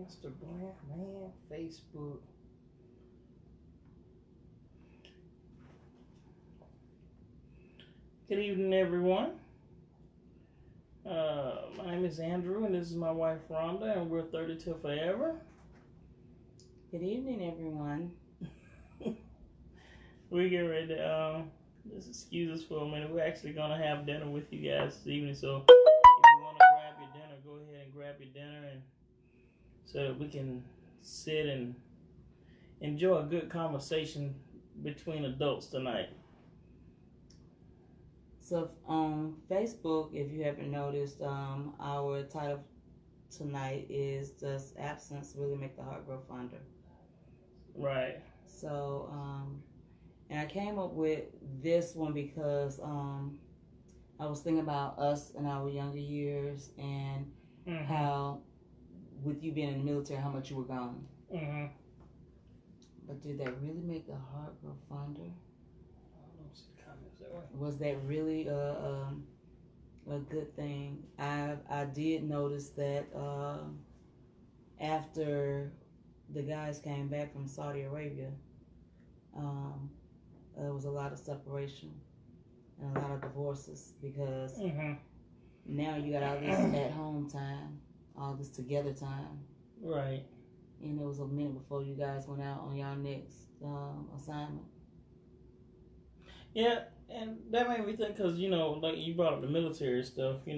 Instagram, man, Facebook. Good evening, everyone. My name is Andrew, and this is my wife Rhonda, and we're 32 Forever. Good evening, everyone. We get ready to, just excuse us for a minute. We're actually going to have dinner with you guys this evening, so if you want to grab your dinner, go ahead and grab your dinner, and so that we can sit and enjoy a good conversation between adults tonight. So on Facebook, if you haven't noticed, our title tonight is "Does Absence Really Make the Heart Grow Fonder?" Right. So, and I came up with this one because I was thinking about us in our younger years and how, with you being in the military, how much you were gone. Mm-hmm. But did that really make the heart grow fonder? That way. Was that really a good thing? I did notice that after the guys came back from Saudi Arabia, there was a lot of separation and a lot of divorces because now you got all this at home time, all this together time. Right. And it was a minute before you guys went out on y'all next assignment. Yeah, and that made me think because like you brought up the military stuff. When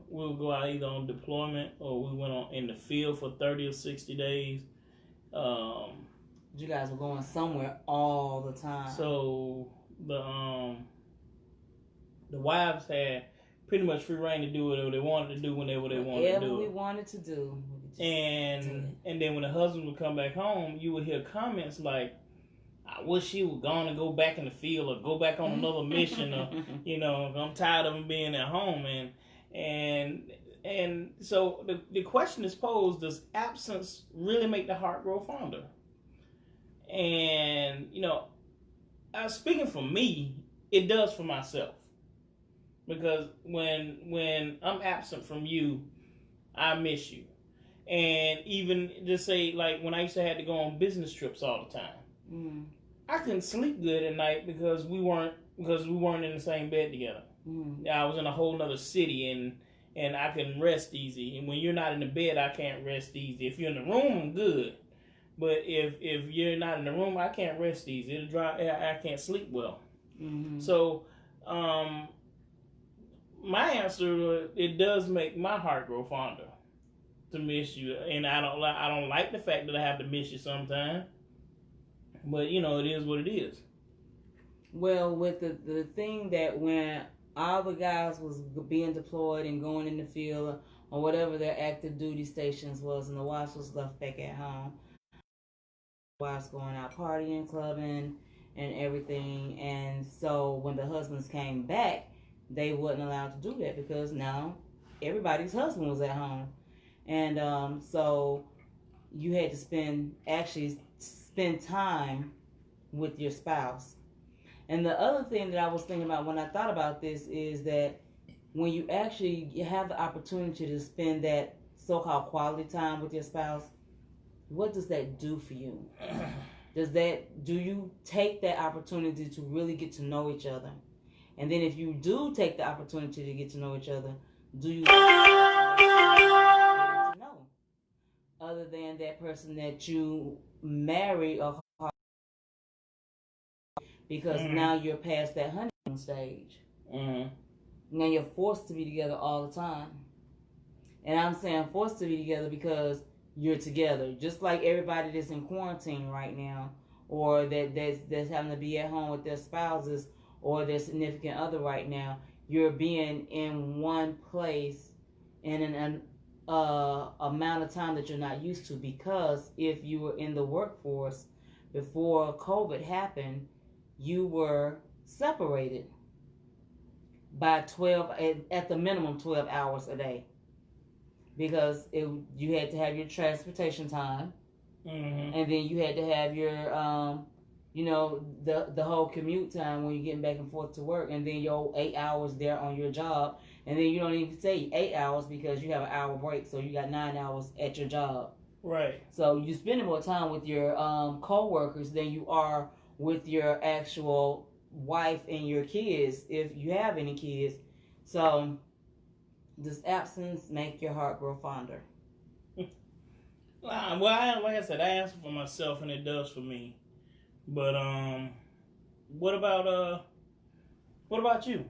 we'll go out either on deployment or we went on in the field for 30 or 60 days. You guys were going somewhere all the time. So the wives had pretty much free reign to do whatever they wanted to do whenever they wanted to do it. Whatever we wanted to do. And then when the husband would come back home, you would hear comments like, I wish he was going to go back in the field or go back on another mission or, I'm tired of him being at home. And so the question is posed, does absence really make the heart grow fonder? And, speaking for me, it does for myself. Because when I'm absent from you, I miss you. And even just say, like, when I used to have to go on business trips all the time, I couldn't sleep good at night because we weren't in the same bed together. I was in a whole nother city and I couldn't rest easy. And when you're not in the bed, I can't rest easy. If you're in the room, I'm good. But if you're not in the room, I can't rest easy. It'll drive. I can't sleep well. So, my answer, it does make my heart grow fonder to miss you, and I don't like the fact that I have to miss you sometimes. But it is what it is. Well, with the thing that when all the guys was being deployed and going in the field or whatever their active duty stations was, and the wives was left back at home, wives going out partying, clubbing, and everything. And so when the husbands came back, they wasn't allowed to do that because now everybody's husband was at home. And so you had to spend time with your spouse. And the other thing that I was thinking about when I thought about this is that when you actually have the opportunity to spend that so-called quality time with your spouse, what does that do for you? Do you take that opportunity to really get to know each other? And then if you do take the opportunity to get to know each other, do you to know other than that person that you marry or because now you're past that honeymoon stage. Now you're forced to be together all the time. And I'm saying forced to be together because you're together. Just like everybody that's in quarantine right now or that's having to be at home with their spouses or their significant other right now, you're being in one place in an amount of time that you're not used to, because if you were in the workforce before COVID happened, you were separated by 12, at the minimum 12 hours a day, because you had to have your transportation time, and then you had to have your you know, the whole commute time when you're getting back and forth to work, and then your 8 hours there on your job, and then you don't even say 8 hours because you have an hour break, so you got 9 hours at your job. Right. So you're spending more time with your co-workers than you are with your actual wife and your kids, if you have any kids. So does absence make your heart grow fonder? Well, like I said, I answer for myself, and it does for me. But what about you?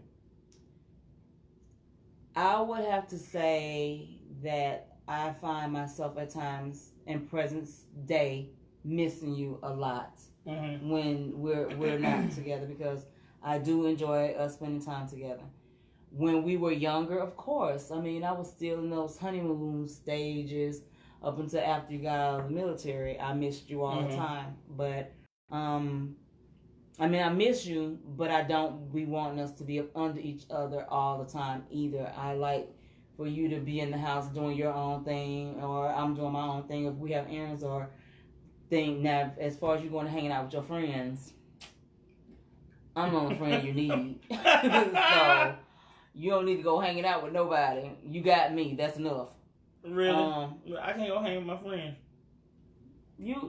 I would have to say that I find myself at times in present day missing you a lot when we're not together, because I do enjoy us spending time together. When we were younger, of course, I mean, I was still in those honeymoon stages up until after you got out of the military. I missed you all the time, but I mean, I miss you, but I don't be wanting us to be up under each other all the time either. I like for you to be in the house doing your own thing, or I'm doing my own thing if we have errands or thing. Now, as far as you going to hanging out with your friends, I'm the only friend you need. So you don't need to go hanging out with nobody. You got me. That's enough. Really? I can't go hang with my friends.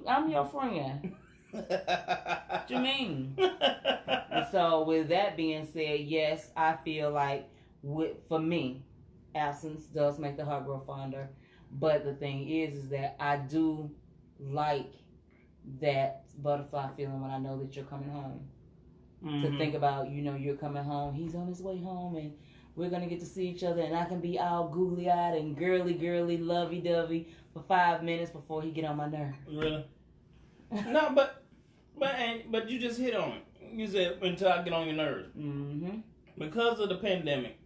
I'm your friend. What you mean? And so, with that being said, yes, I feel like for me, absence does make the heart grow fonder. But the thing is that I do like that butterfly feeling when I know that you're coming home. To think about, you're coming home. He's on his way home, and we're gonna get to see each other, and I can be all googly eyed and girly, lovey dovey for 5 minutes before he get on my nerve. Really? No, but you just hit on it. You said until I get on your nerves. Mm-hmm. Because of the pandemic,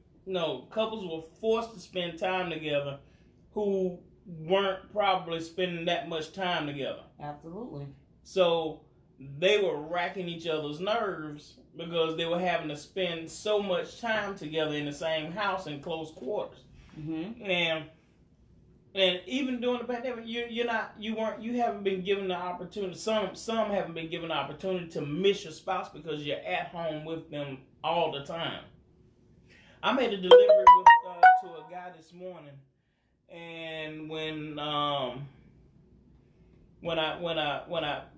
couples were forced to spend time together who weren't probably spending that much time together. Absolutely. So they were racking each other's nerves because they were having to spend so much time together in the same house in close quarters. Mm-hmm. And even during the pandemic, you haven't been given the opportunity. Some haven't been given the opportunity to miss your spouse because you're at home with them all the time. I made a delivery to a guy this morning, and when I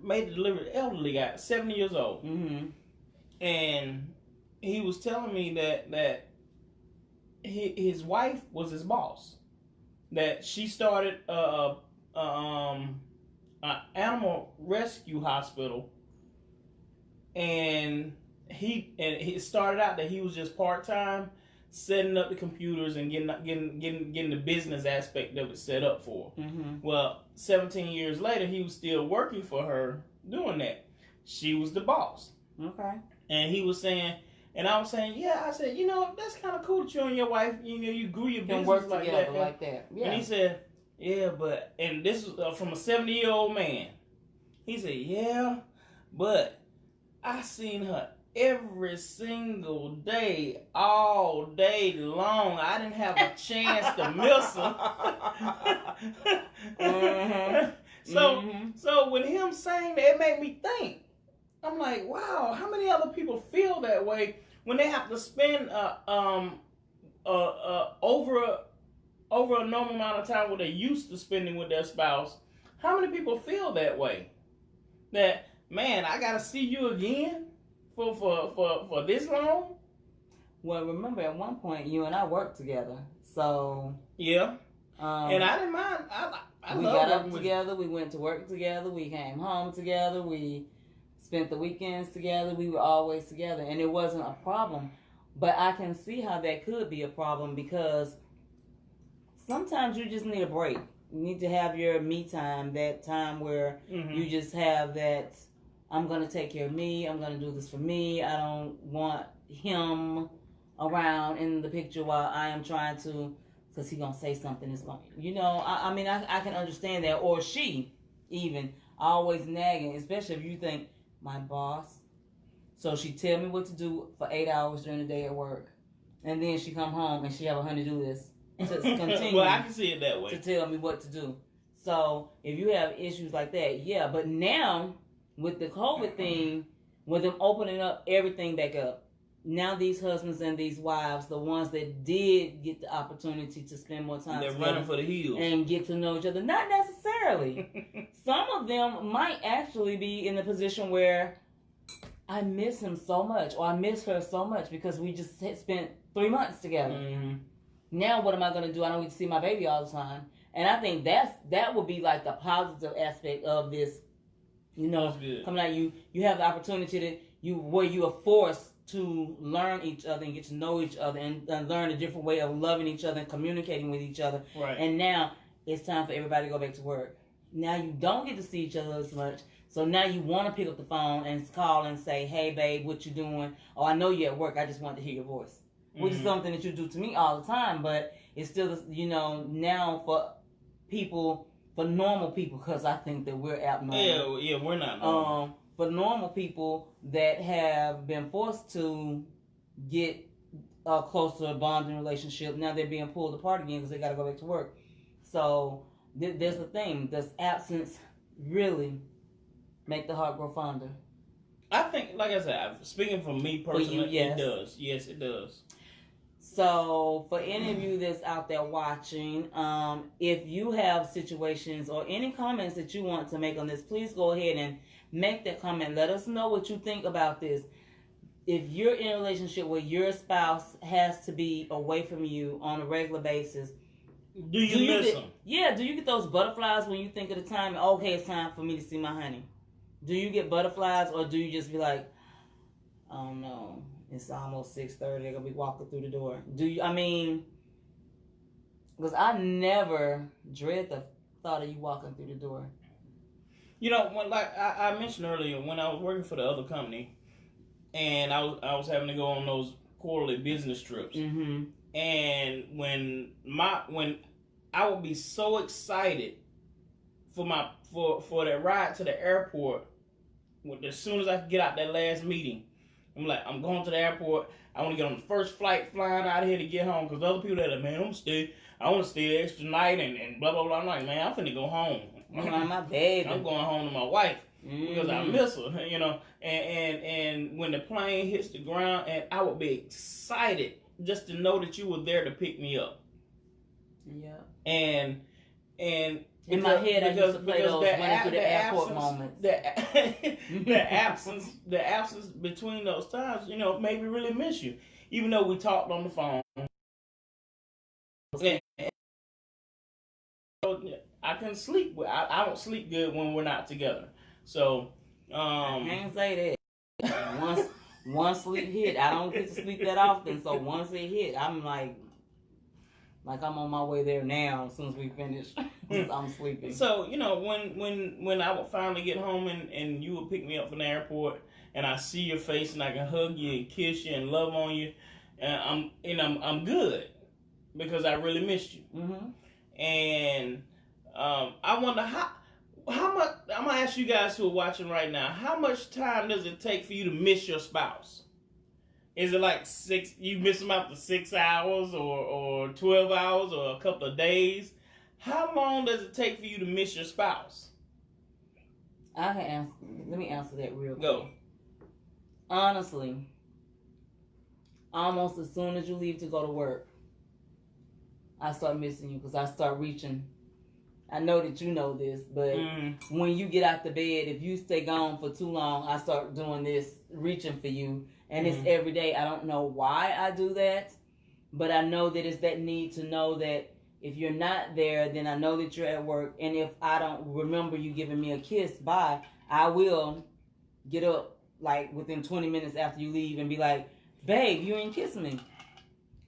made the delivery, elderly guy, 70 years old, and he was telling me that his wife was his boss. That she started an animal rescue hospital, and he started out that he was just part-time, setting up the computers and getting the business aspect of it set up for her. Well, 17 years later, he was still working for her doing that. She was the boss. Okay. And he was saying. And I was saying, I said, that's kind of cool that you and your wife, you grew your business work like together that. like that. Yeah. And he said, and this was from a 70-year-old man. He said, but I seen her every single day, all day long. I didn't have a chance to miss her. So with him saying that, it made me think. I'm like, wow, how many other people feel that way when they have to spend over a normal amount of time what they're used to spending with their spouse? How many people feel that way? That, man, I gotta see you again for this long? Well, remember at one point you and I worked together, so yeah. And I didn't mind. We got up together. We went to work together. We came home together. We spent the weekends together. We were always together, and it wasn't a problem. But I can see how that could be a problem, because sometimes you just need a break. You need to have your me time, that time where you just have that, I'm going to take care of me. I'm going to do this for me. I don't want him around in the picture while I am trying to, because he's going to say something that's going to, I mean, I can understand that. Or she, even, always nagging, especially if you think, my boss. So she tell me what to do for 8 hours during the day at work, and then she come home and she have a honey do this to continue. Well, I can see it that way. To tell me what to do. So if you have issues like that, yeah. But now with the COVID thing, with them opening up everything back up, now these husbands and these wives, the ones that did get the opportunity to spend more time they're running for the hills and get to know each other, not necessarily. Some of them might actually be in a position where I miss him so much, or I miss her so much because we just spent 3 months together. Mm-hmm. Now what am I going to do? I don't get to see my baby all the time. And I think that would be like the positive aspect of this, coming out. You have the opportunity where you are forced to learn each other and get to know each other and learn a different way of loving each other and communicating with each other. Right. And now it's time for everybody to go back to work. Now you don't get to see each other as much. So now you want to pick up the phone and call and say, hey, babe, what you doing? Oh, I know you're at work. I just want to hear your voice. Mm-hmm. Which is something that you do to me all the time. But it's still, now for normal people, because I think that we're abnormal. Yeah, we're not normal. For normal people that have been forced to get a closer bonding relationship, now they're being pulled apart again because they got to go back to work. So there's the thing. Does absence really make the heart grow fonder? I think, like I said, speaking for me personally, yes. It does. Yes, it does. So, for any of you that's out there watching, if you have situations or any comments that you want to make on this, please go ahead and make that comment. Let us know what you think about this. If you're in a relationship where your spouse has to be away from you on a regular basis, do you miss them? Yeah, do you get those butterflies when you think of the time, okay, it's time for me to see my honey? Do you get butterflies, or do you just be like, oh no, it's almost 6:30, they're going to be walking through the door? Because I never dread the thought of you walking through the door. Like I mentioned earlier, when I was working for the other company, and I was having to go on those quarterly business trips, mm-hmm. and when I would be so excited for that ride to the airport, as soon as I could get out that last meeting, I'm like, I'm going to the airport. I want to get on the first flight flying out of here to get home, because other people that are, man, I want to stay extra night and blah blah blah. I'm like, man, I'm finna go home. My baby. I'm going home to my wife because I miss her, And when the plane hits the ground, and I would be excited just to know that you were there to pick me up. Yeah. And in my head, I used to play those running through the airport moments. The absence between those times, made me really miss you. Even though we talked on the phone. I couldn't sleep. I don't sleep good when we're not together. So, I can't say that. Once sleep hit, I don't get to sleep that often. So once it hit, I'm like I'm on my way there now. As soon as we finish, I'm sleeping. So when I would finally get home and you would pick me up from the airport, and I see your face and I can hug you and kiss you and love on you, and I'm good because I really missed you. Mm-hmm. And I wonder how much. I'm gonna ask you guys who are watching right now. How much time does it take for you to miss your spouse? Is it like 6? You miss them after 6 hours, or 12 hours, or a couple of days? How long does it take for you to miss your spouse? I can answer. Let me answer that real quick. Go. Honestly, almost as soon as you leave to go to work, I start missing you because I start reaching. I know that you know this, but when you get out the bed, if you stay gone for too long, I start doing this, reaching for you. And it's every day. I don't know why I do that, but I know that it's that need to know that if you're not there, then I know that you're at work. And if I don't remember you giving me a kiss, bye, I will get up like within 20 minutes after you leave and be like, babe, you ain't kissing me.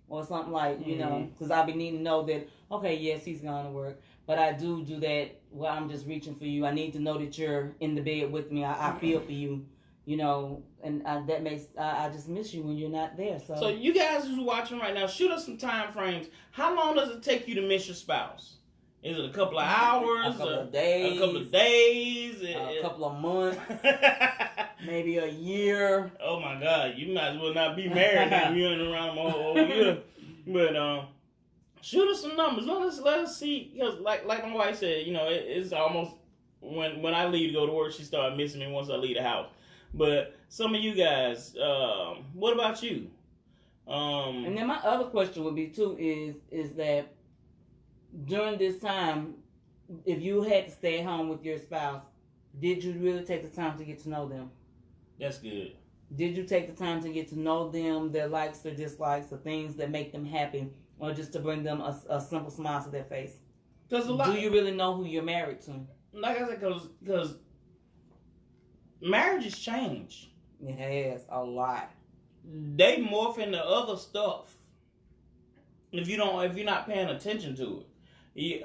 Or something like, because I'll be needing to know that, okay, yes, he's gone to work. But I do that where I'm just reaching for you. I need to know that you're in the bed with me. I feel for you, and that makes, I just miss you when you're not there. So you guys who's watching right now, shoot us some time frames. How long does it take you to miss your spouse? Is it a couple of hours? A couple of days? A couple of days? A couple of months? Maybe a year? Oh my God, you might as well not be married if you're in around a whole year. But shoot us some numbers. Let us see, because like my wife said, it's almost when I leave to go to work, she started missing me once I leave the house. But some of you guys, what about you? And then my other question would be too is that during this time, if you had to stay at home with your spouse, did you really take the time to get to know them? That's good. Did you take the time to get to know them, their likes, their dislikes, the things that make them happy, or just to bring them a simple smile to their face? Do you really know who you're married to? Like I said, because marriages change. It has a lot. They morph into other stuff if you're not paying attention to it.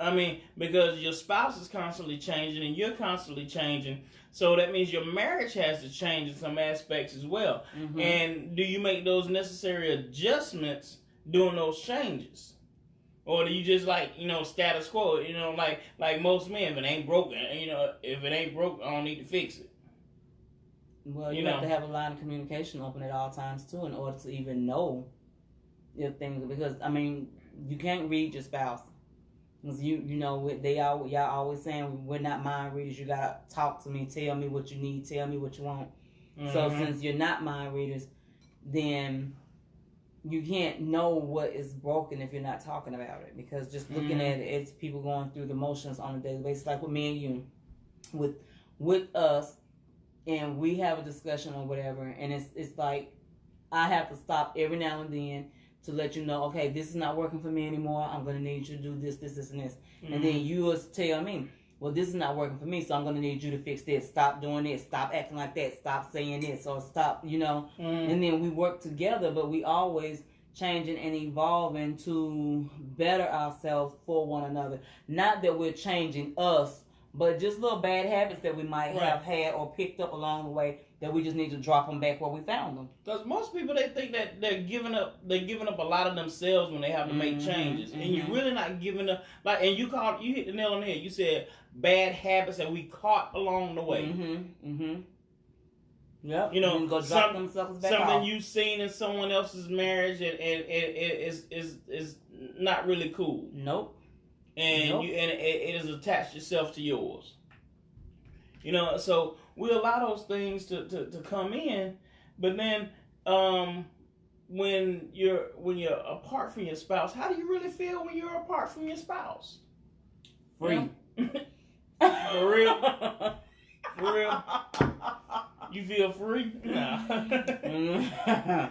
I mean, because your spouse is constantly changing and you're constantly changing, so that means your marriage has to change in some aspects as well. Mm-hmm. And do you make those necessary adjustments during those changes, or do you just status quo? Like most men, if it ain't broken, if it ain't broke, I don't need to fix it. Well, you have to have a line of communication open at all times too, in order to even know if things. Because I mean, you can't read your spouse. Y'all always saying we're not mind readers. You gotta talk to me, tell me what you need, tell me what you want. Mm-hmm. So since you're not mind readers, then you can't know what is broken if you're not talking about it. Because just looking at it, it's people going through the motions on a daily basis, like with me and you, with us, and we have a discussion or whatever, and it's like I have to stop every now and then to let you know, okay, this is not working for me anymore. I'm going to need you to do this, and this. Mm-hmm. And then you will tell me, well, this is not working for me, so I'm going to need you to fix this. Stop doing this. Stop acting like that. Stop saying this. Or stop, Mm-hmm. And then we work together, but we always changing and evolving to better ourselves for one another. Not that we're changing us, but just little bad habits that we might have had or picked up along the way that we just need to drop them back where we found them. Because most people, they think that they're giving up a lot of themselves when they have to make changes, and you're really not giving up. And you hit the nail on the head. You said bad habits that we caught along the way. Yep. Go drop them suckers back something off. You've seen in someone else's marriage and is not really cool. Nope. And it has attached itself to yours. So we allow those things to come in, but then when you're apart from your spouse, how do you really feel when you're apart from your spouse? Free. For real? For real? You feel free? Nah.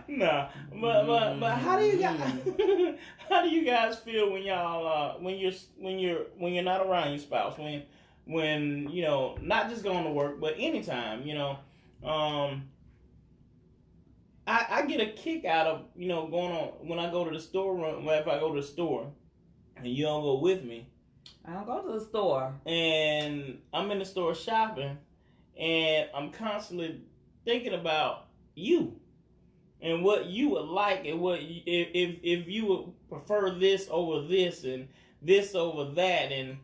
Nah. But how do you guys feel when y'all when you're not around your spouse, when not just going to work, but anytime, I get a kick out of going on when I go to the storeroom. If I go to the store and you don't go with me, I don't go to the store, and I'm in the store shopping, and I'm constantly thinking about you and what you would like, and what if you would prefer this over this and this over that, and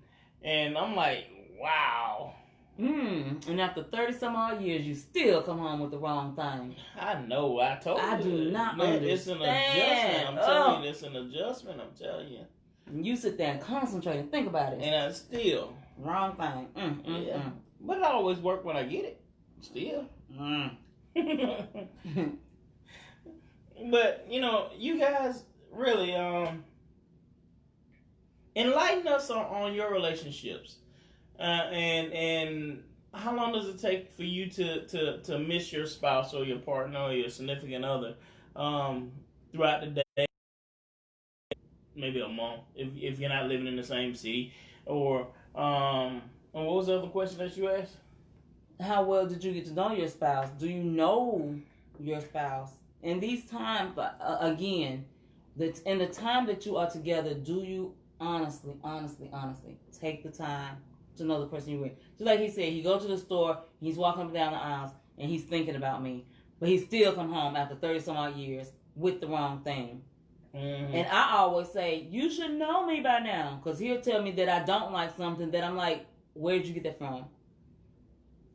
I'm like, wow. And after 30 some odd years, you still come home with the wrong thing. I know. I told you. I do not understand. It's an adjustment. I'm telling you, it's an adjustment. I'm telling you. And you sit there and concentrate and think about it. And I still wrong thing. Yeah. But it always work when I get it. Still. But you guys really enlighten us on your relationships. And how long does it take for you to miss your spouse or your partner or your significant other throughout the day? Maybe a month if you're not living in the same city. Or and what was the other question that you asked? How well did you get to know your spouse? Do you know your spouse? In these times, again, in the time that you are together, do you honestly take the time to know the person you're with? Just like he said, he goes to the store, he's walking up and down the aisles, and he's thinking about me. But he still come home after 30 some odd years with the wrong thing. Mm-hmm. And I always say, you should know me by now. Because he'll tell me that I don't like something that I'm like, where did you get that from?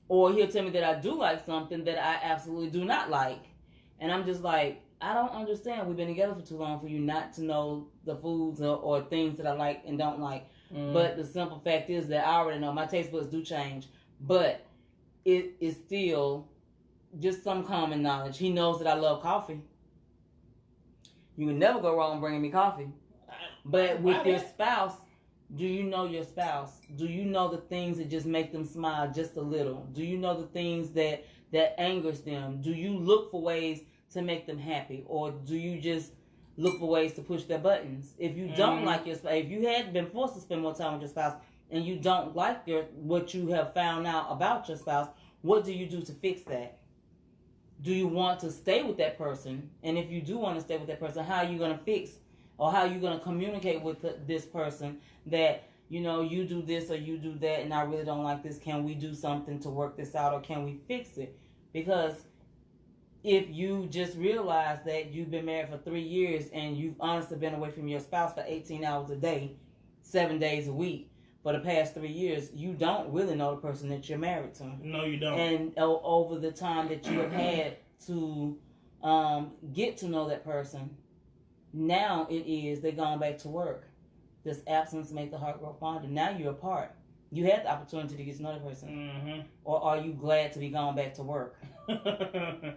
Or he'll tell me that I do like something that I absolutely do not like. And I'm just like, I don't understand. We've been together for too long for you not to know the foods or things that I like and don't like. Mm. But the simple fact is that I already know my taste buds do change. but it is still just some common knowledge. He knows that I love coffee. You can never go wrong bringing me coffee. But with your spouse, do you know your spouse? Do you know the things that just make them smile just a little? Do you know the things that angers them? Do you look for ways to make them happy? Or do you just look for ways to push their buttons? If you don't like your spouse, if you had been forced to spend more time with your spouse and you don't like what you have found out about your spouse, what do you do to fix that? Do you want to stay with that person? And if you do want to stay with that person, how are you going to fix or how are you going to communicate with this person that, you know, you do this or you do that and I really don't like this. Can we do something to work this out or can we fix it? Because if you just realize that you've been married for 3 years and you've honestly been away from your spouse for 18 hours a day, 7 days a week, for the past 3 years, you don't really know the person that you're married to. No, you don't. And over the time that you have had to get to know that person, now it is they're going back to work. This absence makes the heart grow fonder. Now you're apart. You had the opportunity to get to know the person. Mm-hmm. Or are you glad to be going back to work? I'm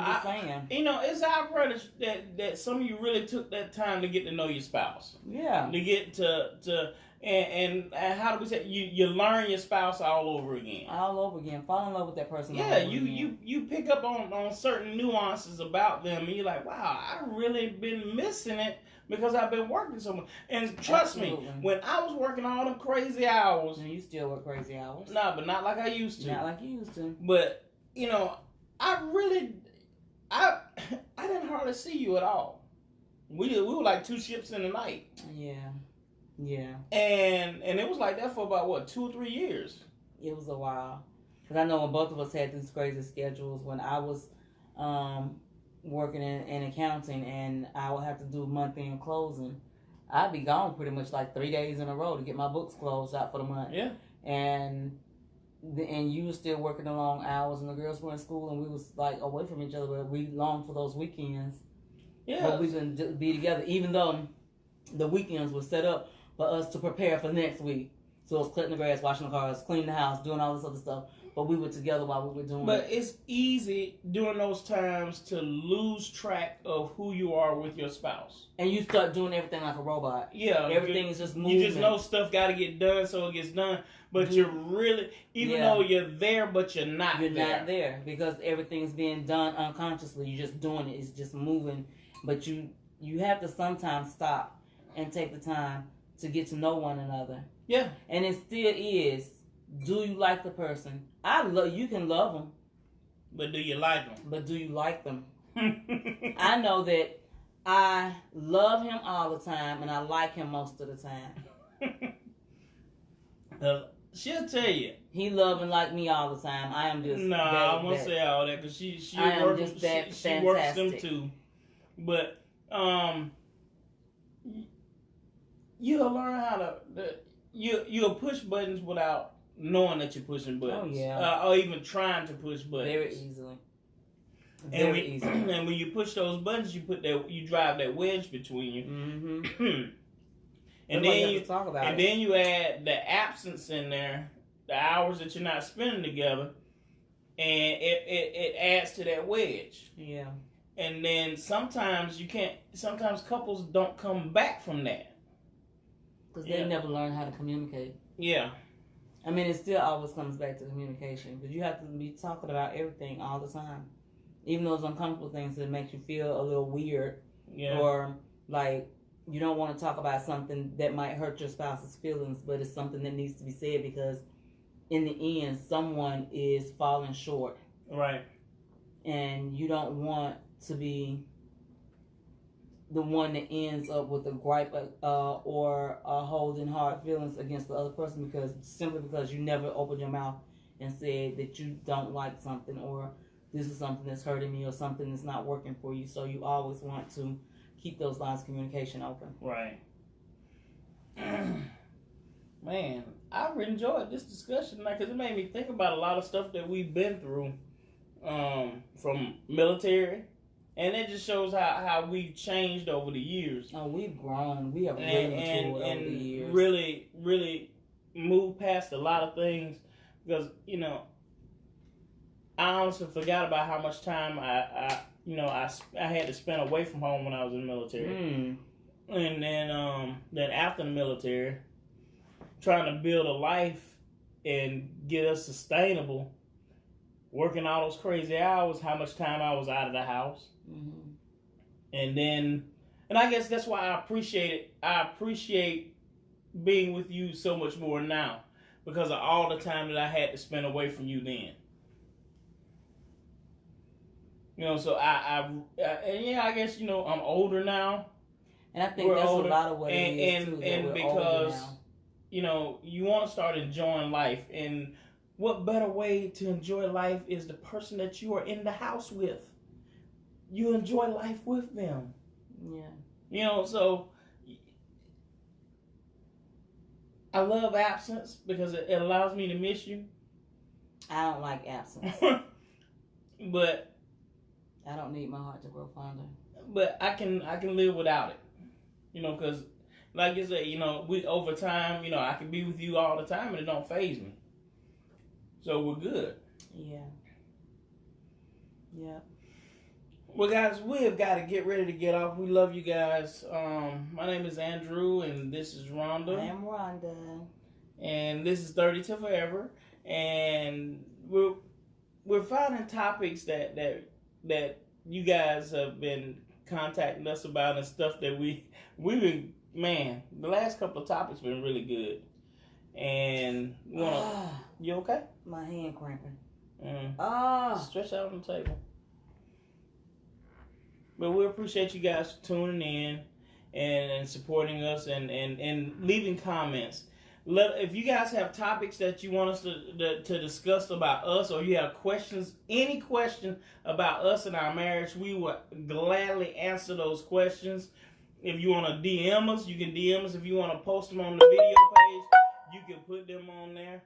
just saying. You know, it's outrageous that some of you really took that time to get to know your spouse. Yeah. To get to and how do we say you learn your spouse all over again. All over again. Fall in love with that person. Yeah, you pick up on certain nuances about them and you're like, wow, I've really been missing it because I've been working so much. And trust me, when I was working all them crazy hours. And you still work crazy hours. Nah, but not like I used to. Not like you used to. But, you know, I didn't hardly see you at all. We were like two ships in the night. Yeah. Yeah. And it was like that for about, what, 2 or 3 years? It was a while. Because I know when both of us had these crazy schedules, when I was working in accounting and I would have to do month-end closing, I'd be gone pretty much like 3 days in a row to get my books closed out for the month. Yeah. And you were still working the long hours and the girls were in school and we was like away from each other, but we longed for those weekends. Yeah. But we couldn't be together, even though the weekends were set up for us to prepare for next week. So it was cutting the grass, washing the cars, cleaning the house, doing all this other stuff. But we were together while we were doing it. But it's easy during those times to lose track of who you are with your spouse. And you start doing everything like a robot. Yeah. Everything is just moving. You just know stuff got to get done so it gets done. But you're really, even though you're there, but you're not there. You're not there because everything's being done unconsciously. You're just doing it. It's just moving. But you have to sometimes stop and take the time to get to know one another. Yeah. And it still is, do you like the person? You can love them. But do you like them? But do you like them? I know that I love him all the time and I like him most of the time. She'll tell you. He love and like me all the time. I am just I won't say all that because she works them too. But you'll learn how to you'll push buttons without knowing that you're pushing buttons. Oh yeah. Or even trying to push buttons. Very easily. Very easily. And when you push those buttons, you drive that wedge between you. Mm-hmm. And then you add the absence in there, the hours that you're not spending together, and it adds to that wedge. Yeah. And then sometimes couples don't come back from that. Because they never learn how to communicate. Yeah. I mean, it still always comes back to communication. Because you have to be talking about everything all the time. Even those uncomfortable things that make you feel a little weird. Yeah. Or like you don't want to talk about something that might hurt your spouse's feelings, but it's something that needs to be said because in the end, someone is falling short. Right. And you don't want to be the one that ends up with a gripe or holding hard feelings against the other person simply because you never opened your mouth and said that you don't like something or this is something that's hurting me or something that's not working for you. So you always want to keep those lines of communication open. Right. Man, I've enjoyed this discussion because it made me think about a lot of stuff that we've been through from military. And it just shows how we've changed over the years. Oh, we've grown. We have really matured over the years. Really, really moved past a lot of things because I honestly forgot about how much time I had to spend away from home when I was in the military, and then after the military, trying to build a life and get us sustainable, working all those crazy hours, how much time I was out of the house, and I guess that's why I appreciate being with you so much more now, because of all the time that I had to spend away from you then. So I guess I'm older now, and I think that's older, a lot of what it is too. And because you want to start enjoying life, and what better way to enjoy life is the person that you are in the house with. You enjoy life with them. Yeah. So I love absence because it allows me to miss you. I don't like absence. But I don't need my heart to grow fonder. But I can live without it. Because like you say, we over time, I can be with you all the time and it don't faze me. So we're good. Yeah. Well, guys, we have got to get ready to get off. We love you guys. My name is Andrew, and this is Rhonda. I am Rhonda. And this is 30 to Forever. And we're finding topics that you guys have been contacting us about, and stuff that we've been, the last couple of topics been really good. And you okay? My hand cramping. Stretch out on the table. But we appreciate you guys tuning in and supporting us and leaving comments. If you guys have topics that you want us to discuss about us, or you have questions, any question about us and our marriage, we will gladly answer those questions. If you want to DM us, you can DM us. If you want to post them on the video page, you can put them on there.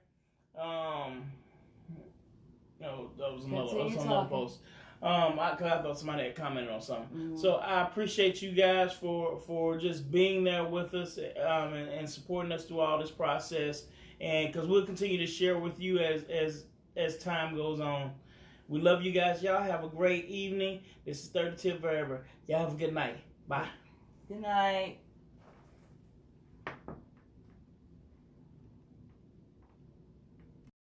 No, that was another post. I thought somebody had commented on something. So I appreciate you guys for just being there with us and supporting us through all this process. And because we'll continue to share with you as time goes on. We love you guys. Y'all have a great evening. This is 30 Till Forever. Y'all have a good night. Bye. Good night.